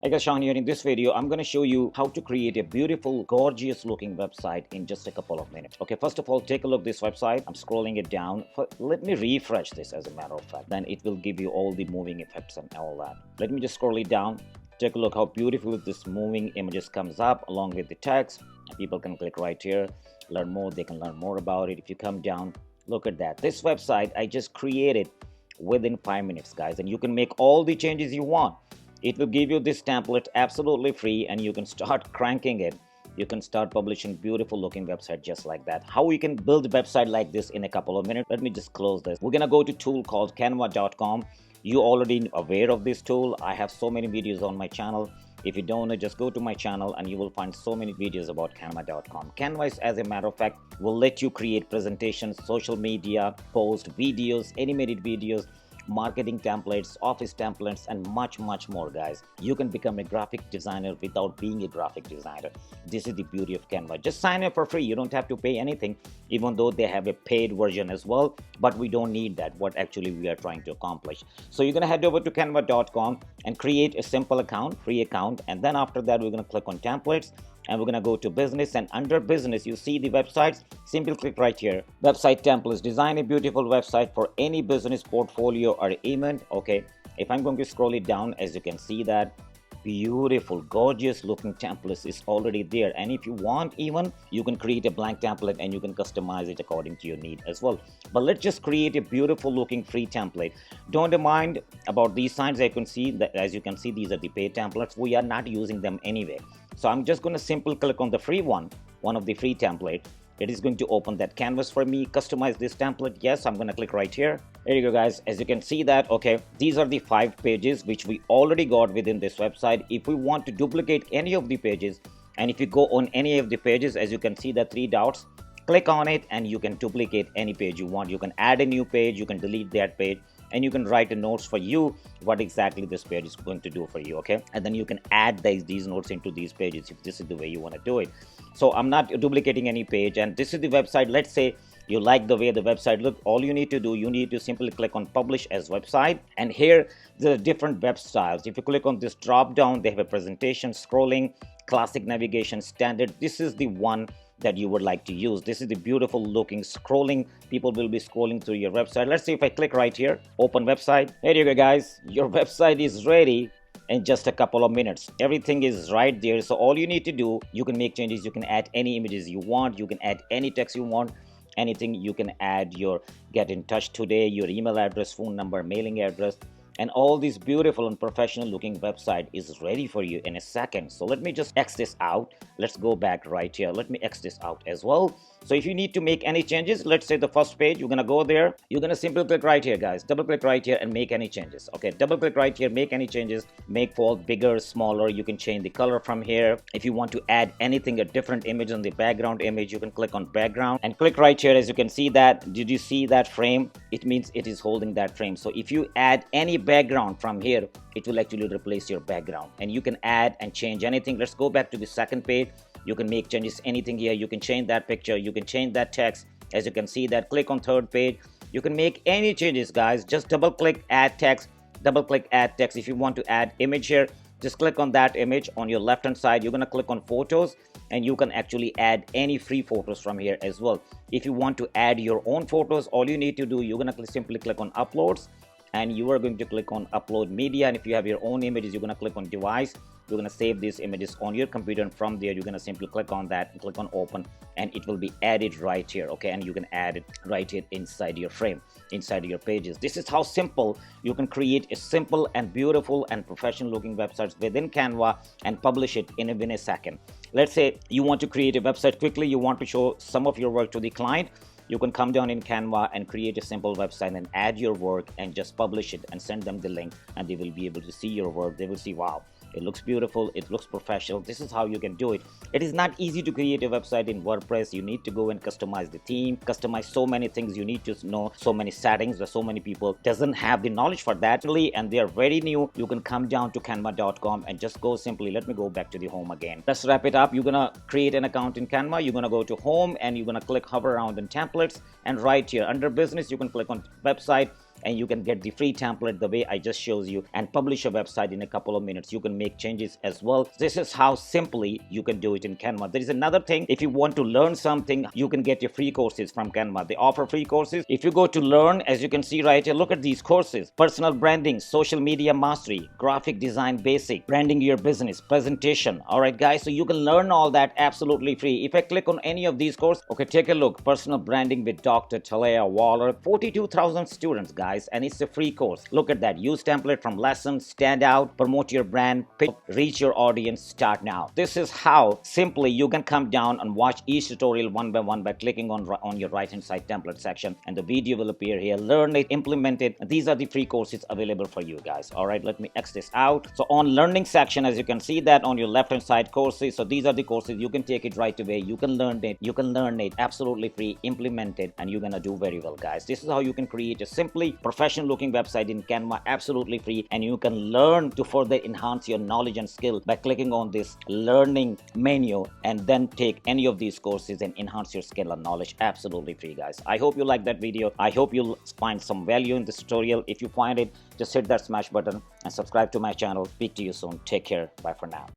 Hey guys, Sean here. In this video, I'm going to show you how to create a beautiful, gorgeous looking website in just a couple of minutes. Okay, first of all, take a look at this website. I'm scrolling it down. Let me refresh this as a matter of fact. Then it will give you all the moving effects and all that. Let me just scroll it down. Take a look how beautiful this moving images comes up along with the text. People can click right here, learn more. They can learn more about it. If you come down, look at that. This website I just created within 5 minutes, guys, and you can make all the changes you want. It will give you this template absolutely free, and you can start cranking it. You can start publishing beautiful looking website just like that. How you can build a website like this in a couple of minutes? Let me just close this. We're gonna go to tool called canva.com. You already aware of this tool. I have so many videos on my channel. If you don't know, just go to my channel and you will find so many videos about canva.com. Canva is, as a matter of fact, will let you create presentations, social media, post videos, animated videos, marketing templates, office templates, and much more, guys. You can become a graphic designer without being a graphic designer. This is the beauty of Canva. Just sign up for free. You don't have to pay anything, even though they have a paid version as well, but we don't need that, what actually we are trying to accomplish. So you're gonna head over to canva.com and create a simple account, free account, and then after that we're gonna click on templates, and we're going to go to business, and under business you see the websites. Simply click right here, website templates. Design a beautiful website for any business, portfolio, or event. Okay, if I'm going to scroll it down, as you can see, that beautiful, gorgeous looking templates is already there, and if you want, even you can create a blank template and you can customize it according to your need as well. But let's just create a beautiful looking free template. Don't mind about these signs. I can see that, as you can see, these are the paid templates. We are not using them anyway, so I'm just going to simply click on the free one of the free template. It is going to open that canvas for me. Customize this template. Yes, I'm going to click right here. There you go, guys. As you can see that, okay, these are the 5 pages which we already got within this website. If we want to duplicate any of the pages, and if you go on any of the pages, as you can see the 3 dots, click on it and you can duplicate any page you want. You can add a new page, you can delete that page, and you can write a notes for you what exactly this page is going to do for you. Okay, and then you can add these notes into these pages if this is the way you want to do it. So I'm not duplicating any page, and this is the website. Let's say you like the way the website look. All you need to do, you need to simply click on publish as website, and here there are different web styles. If you click on this drop down, they have a presentation, scrolling, classic, navigation, standard. This is the one that you would like to use. This is the beautiful looking scrolling. People will be scrolling through your website. Let's see if I click right here, open website. There you go, guys. Your website is ready in just a couple of minutes. Everything is right there. So all you need to do, you can make changes. You can add any images you want. You can add any text you want. Anything. You can add your get in touch today, your email address, phone number, mailing address, and all this beautiful and professional looking website is ready for you in a second. So let me just X this out. Let's go back right here. Let me X this out as well. So if you need to make any changes, let's say the first page, you're gonna go there. You're gonna simply click right here, guys. Double click right here and make any changes. Okay, double click right here, make any changes. Make font bigger, smaller. You can change the color from here. If you want to add anything, a different image on the background image, you can click on background and click right here. As you can see that, did you see that frame? It means it is holding that frame. So if you add any background from here, it will actually replace your background, and you can add and change anything. Let's go back to the second page. You can make changes anything here. You can change that picture, you can change that text. As you can see that, click on third page. You can make any changes, guys. Just double click add text, double click add text. If you want to add image here, just click on that image on your left hand side. You're gonna click on photos, and you can actually add any free photos from here as well. If you want to add your own photos, all you need to do, you're gonna simply click on uploads, and you are going to click on upload media. And if you have your own images, you're going to click on device. You're going to save these images on your computer, and from there you're going to simply click on that and click on open, and it will be added right here. Okay, and you can add it right here inside your frame, inside your pages. This is how simple you can create a simple and beautiful and professional looking websites within Canva and publish it in a second. Let's say you want to create a website quickly, you want to show some of your work to the client. You can come down in Canva and create a simple website and add your work and just publish it and send them the link, and they will be able to see your work. They will see, wow, it looks beautiful, it looks professional. This is how you can do it. It is not easy to create a website in WordPress. You need to go and customize the theme, customize so many things. You need to know so many settings. There's so many people doesn't have the knowledge for that really, and they are very new. You can come down to canva.com and just go simply, let me go back to the home again. Let's wrap it up. You're gonna create an account in Canva. You're gonna go to home, and you're gonna click hover around in templates, and right here under business you can click on website, and you can get the free template the way I just shows you and publish a website in a couple of minutes. You can make changes as well. This is how simply you can do it in Canva. There is another thing. If you want to learn something, you can get your free courses from Canva. They offer free courses. If you go to learn, as you can see right here, look at these courses: personal branding, social media mastery, graphic design basic, branding your business, presentation. All right, guys, so you can learn all that absolutely free. If I click on any of these courses, okay, take a look. Personal branding with Dr. Talia Waller, 42,000 students, guys, and it's a free course. Look at that. Use template from lessons, stand out, promote your brand, reach your audience, start now. This is how simply you can come down and watch each tutorial one by one by clicking on your right hand side template section, and the video will appear here. Learn it, implement it. These are the free courses available for you guys. All right, let me X this out. So on learning section, as you can see that on your left hand side, courses. So these are the courses. You can take it right away. You can learn it absolutely free, implement it, and you're gonna do very well, guys. This is how you can create a simply professional looking website in Canva absolutely free, and you can learn to further enhance your knowledge and skill by clicking on this learning menu, and then take any of these courses and enhance your skill and knowledge absolutely free, guys. I hope you like that video. I hope you'll find some value in this tutorial. If you find it, just hit that smash button and subscribe to my channel. Speak to you soon. Take care. Bye for now.